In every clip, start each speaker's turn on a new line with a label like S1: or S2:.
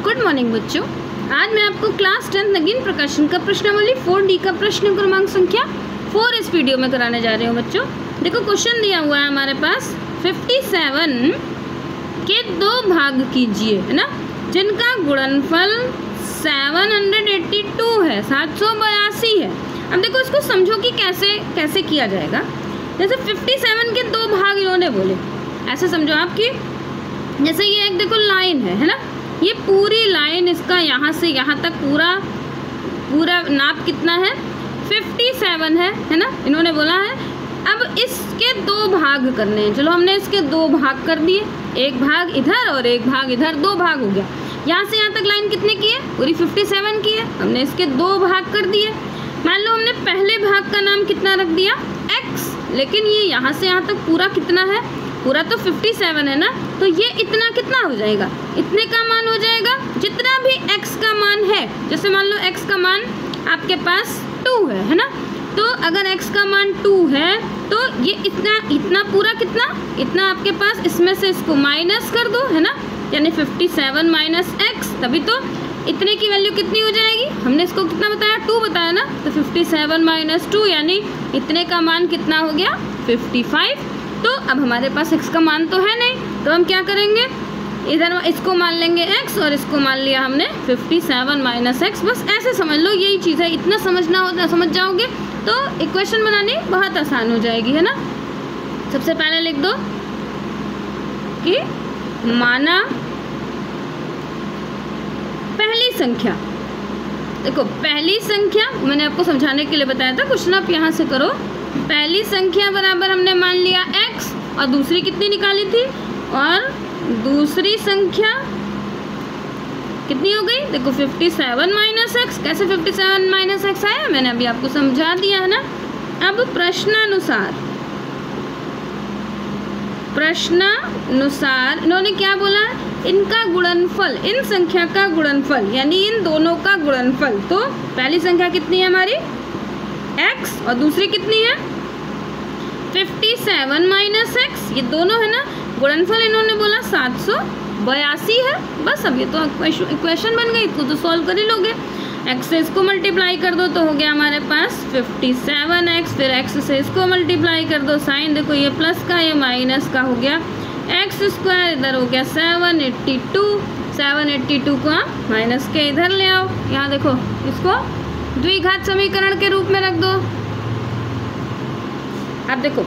S1: Good morning बच्चों। आज मैं आपको क्लास 10 नगीन प्रकाशन का प्रश्नावली 4D का प्रश्न क्रमांक संख्या 4 इस वीडियो में कराने जा रही हूँ। बच्चों देखो, क्वेश्चन दिया हुआ है हमारे पास 57 के 2 भाग कीजिए, है ना, जिनका गुणनफल 782 है, 782 है। अब देखो इसको समझो कि कैसे किया जाएगा। जैसे 57 के 2 भाग इन्होंने बोले, ऐसे समझो आप कि जैसे ये एक देखो लाइन है ना, ये पूरी लाइन इसका यहाँ से यहाँ तक पूरा नाप कितना है 57 है ना, इन्होंने बोला है। अब इसके 2 भाग करने हैं। चलो हमने इसके 2 भाग कर दिए, एक भाग इधर और एक भाग इधर, 2 भाग हो गया। यहाँ से यहाँ तक लाइन कितने की है, पूरी 57 की है। हमने इसके 2 भाग कर दिए। मान लो हमने पहले भाग का नाम कितना रख दिया x, लेकिन ये यहाँ से यहाँ तक पूरा कितना है, पूरा तो 57 है ना, तो ये इतना कितना हो जाएगा, इतने का मान हो जाएगा जितना भी x का मान है। जैसे मान लो x का मान आपके पास 2 है ना, तो अगर x का मान 2 है तो ये इतना पूरा कितना, इतना आपके पास, इसमें से इसको माइनस कर दो, है ना, यानी 57 माइनस x, तभी तो इतने की वैल्यू कितनी हो जाएगी। हमने इसको कितना बताया, 2 बताया ना, तो 57 माइनस 2 यानी इतने का मान कितना हो गया 55। तो अब हमारे पास x का मान तो है नहीं, तो हम क्या करेंगे, इधर इसको मान लेंगे x और इसको मान लिया हमने 57 माइनस x। बस ऐसे समझ लो, यही चीज़ है। इतना समझ जाओगे तो इक्वेशन बनानी बहुत आसान हो जाएगी, है ना। सबसे पहले लिख दो कि माना पहली संख्या। देखो पहली संख्या मैंने आपको समझाने के लिए बताया था, क्वेश्चन आप यहाँ से करो। पहली संख्या बराबर हमने मान लिया x, और दूसरी कितनी निकाली थी, और दूसरी संख्या कितनी हो गई, देखो 57 माइनस एक्स। कैसे 57 माइनस एक्स आया, मैंने अभी आपको समझा दिया है ना। अब प्रश्नानुसार इन्होंने क्या बोला, इनका गुणनफल, इन संख्या का गुणनफल यानी इन दोनों का गुणनफल। तो पहली संख्या कितनी है हमारी x, और दूसरी कितनी है 57 माइनस एक्स, ये दोनों है ना। गुणनफल इन्होंने बोला 782 है। बस अब ये तो इक्वेशन बन गई, इसको तो सॉल्व कर ही लोगे। x से इसको मल्टीप्लाई कर दो तो हो गया हमारे पास 57x, फिर x से इसको मल्टीप्लाई कर दो, साइन देखो ये प्लस का ये माइनस का हो गया, x स्क्वायर इधर हो गया 782 को आप माइनस के इधर ले आओ। यहाँ देखो इसको द्विघात समीकरण के रूप में रख दो। अब देखो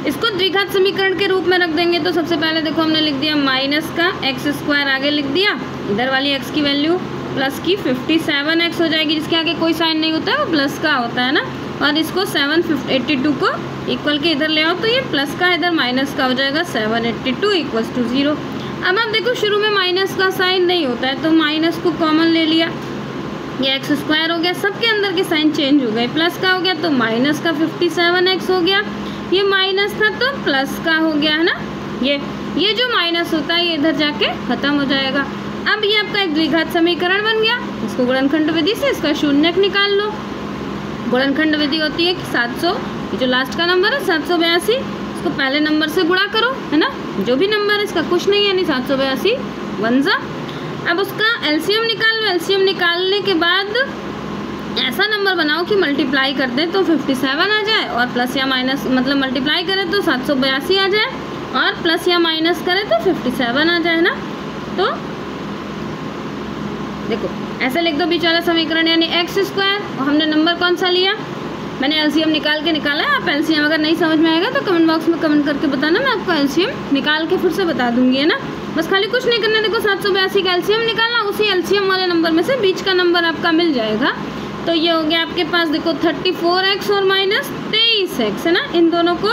S1: इसको द्विघात समीकरण के रूप में रख देंगे तो सबसे पहले देखो हमने लिख दिया माइनस का x स्क्वायर, आगे लिख दिया इधर वाली x की वैल्यू प्लस की 57x हो जाएगी, जिसके आगे कोई साइन नहीं होता है, वो प्लस का होता है ना। और इसको 782 को इक्वल के इधर ले आओ तो ये प्लस का इधर माइनस का हो जाएगा, 782 इक्वल्स टू 0। अब आप देखो शुरू में माइनस का साइन नहीं होता है तो माइनस को कॉमन ले लिया, ये x स्क्वायर हो गया, सबके अंदर के साइन चेंज हो गए, प्लस का हो गया तो माइनस का 57x हो गया, ये माइनस था तो प्लस का हो गया, है ना। ये जो माइनस होता है ये इधर जाके खत्म हो जाएगा। अब ये आपका एक द्विघात समीकरण बन गया। इसको गुणनखंड विधि से इसका शून्यक निकाल लो। गुणनखंड विधि होती है कि 700, ये जो लास्ट का नंबर है 782, इसको पहले नंबर से गुणा करो, है ना, जो भी नंबर है इसका कुछ नहीं, यानी 782 1 जा। अब उसका एलसीएम निकाल लो। एलसीएम निकालने के बाद ऐसा नंबर बनाओ कि मल्टीप्लाई कर दे तो 57 आ जाए, और प्लस या माइनस मतलब मल्टीप्लाई करें तो 782 आ जाए, और प्लस या माइनस करें तो 57 आ जाए ना। तो देखो ऐसे लिख दो बीच वाला समीकरण, यानी x स्क्वायर, और हमने नंबर कौन सा लिया, मैंने एलसीएम निकाल के निकाला है। आप एलसीएम अगर नहीं समझ में आएगा तो कमेंट बॉक्स में कमेंट करके बताना, मैं आपको एलसीएम निकाल के फिर से बता दूंगी, है ना। बस खाली कुछ नहीं करना, देखो 782 का एलसीएम निकालना, उसी एलसीएम वाले नंबर में से बीच का नंबर आपका मिल जाएगा। तो ये हो गया आपके पास देखो 34x और माइनस 23x, है ना। इन दोनों को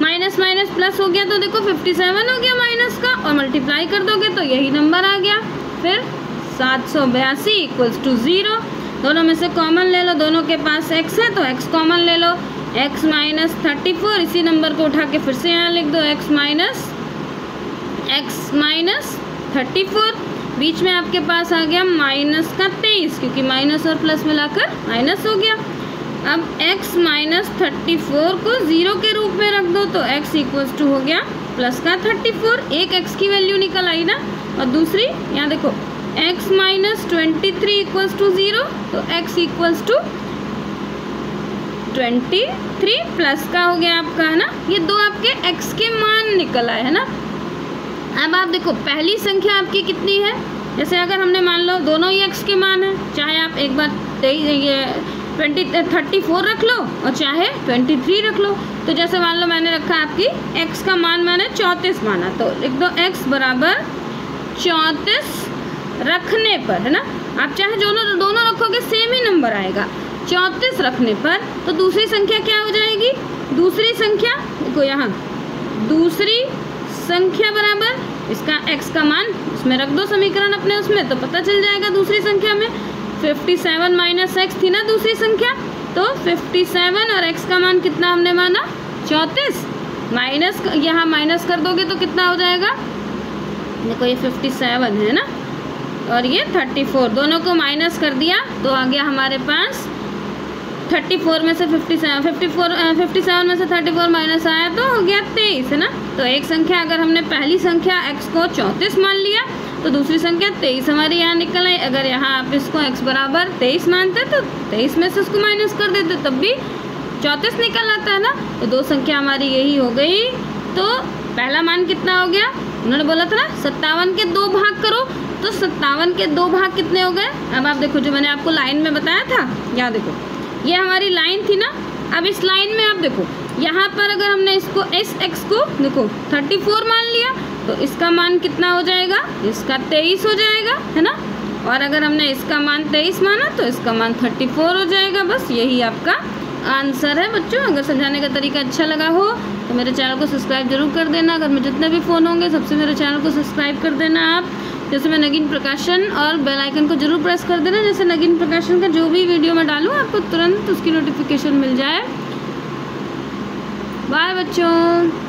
S1: माइनस माइनस प्लस हो गया तो देखो 57 हो गया माइनस का, और मल्टीप्लाई कर दोगे तो यही नंबर आ गया। फिर 782 इक्वल्स टू 0, दोनों में से कॉमन ले लो, दोनों के पास x है तो x कॉमन ले लो, x माइनस 34, इसी नंबर को उठा के फिर से यहाँ लिख दो x माइनस 34, बीच में आपके पास आ गया माइनस का 23, क्योंकि माइनस और प्लस मिलाकर माइनस हो गया। अब x माइनस 34 को 0 के रूप में रख दो तो x इक्वल्स टू हो गया प्लस का 34, एक x की वैल्यू निकल आई ना। और दूसरी यहाँ देखो x माइनस 23 इक्वल्स टू 0, तो x इक्वल्स टू 23 प्लस का हो गया आपका, है ना। ये दो आपके x के मान निकल आए, है ना। अब आप देखो पहली संख्या आपकी कितनी है, जैसे अगर हमने मान लो दोनों ही x के मान है, चाहे आप एक बार 34 रख लो और चाहे 23 रख लो। तो जैसे मान लो मैंने रखा आपकी x का मान मैंने 34 माना, तो लिख दो x बराबर 34 रखने पर, है ना। आप चाहे दोनों रखोगे सेम ही नंबर आएगा। 34 रखने पर तो दूसरी संख्या क्या हो जाएगी, दूसरी संख्या देखो यहाँ, दूसरी संख्या बराबर इसका x का मान इसमें रख दो समीकरण अपने उसमें, तो पता चल जाएगा दूसरी संख्या में 57 माइनस x थी ना दूसरी संख्या, तो 57 और x का मान कितना हमने माना 34, माइनस यहाँ माइनस कर दोगे तो कितना हो जाएगा, देखो ये 57 है ना और ये 34, दोनों को माइनस कर दिया तो आ गया हमारे पास 34 में से 57 में से 34 माइनस आया तो हो गया 23, है ना। तो एक संख्या अगर हमने पहली संख्या x को 34 मान लिया तो दूसरी संख्या 23 हमारी यहाँ निकल आई। अगर यहाँ आप इसको x बराबर 23 मानते तो 23 में से उसको माइनस कर देते तब भी 34 निकल आता है ना। तो दो संख्या हमारी यही हो गई। तो पहला मान कितना हो गया, उन्होंने बोला था ना 57 के 2 भाग करो, तो 57 के 2 भाग कितने हो गए। अब आप देखो जो मैंने आपको लाइन में बताया था, यहाँ देखो ये हमारी लाइन थी ना। अब इस लाइन में आप देखो यहाँ पर अगर हमने इसको इस x को देखो 34 मान लिया तो इसका मान कितना हो जाएगा, इसका 23 हो जाएगा, है ना। और अगर हमने इसका मान 23 माना तो इसका मान 34 हो जाएगा। बस यही आपका आंसर है बच्चों। अगर समझाने का तरीका अच्छा लगा हो तो मेरे चैनल को सब्सक्राइब जरूर कर देना। घर में जितने भी फ़ोन होंगे सबसे मेरे चैनल को सब्सक्राइब कर देना आप। जैसे मैं नगीन प्रकाशन और बेल आइकन को जरूर प्रेस कर देना, जैसे नगीन प्रकाशन का जो भी वीडियो मैं डालूँ आपको तुरंत उसकी नोटिफिकेशन मिल जाए। बाय बच्चों।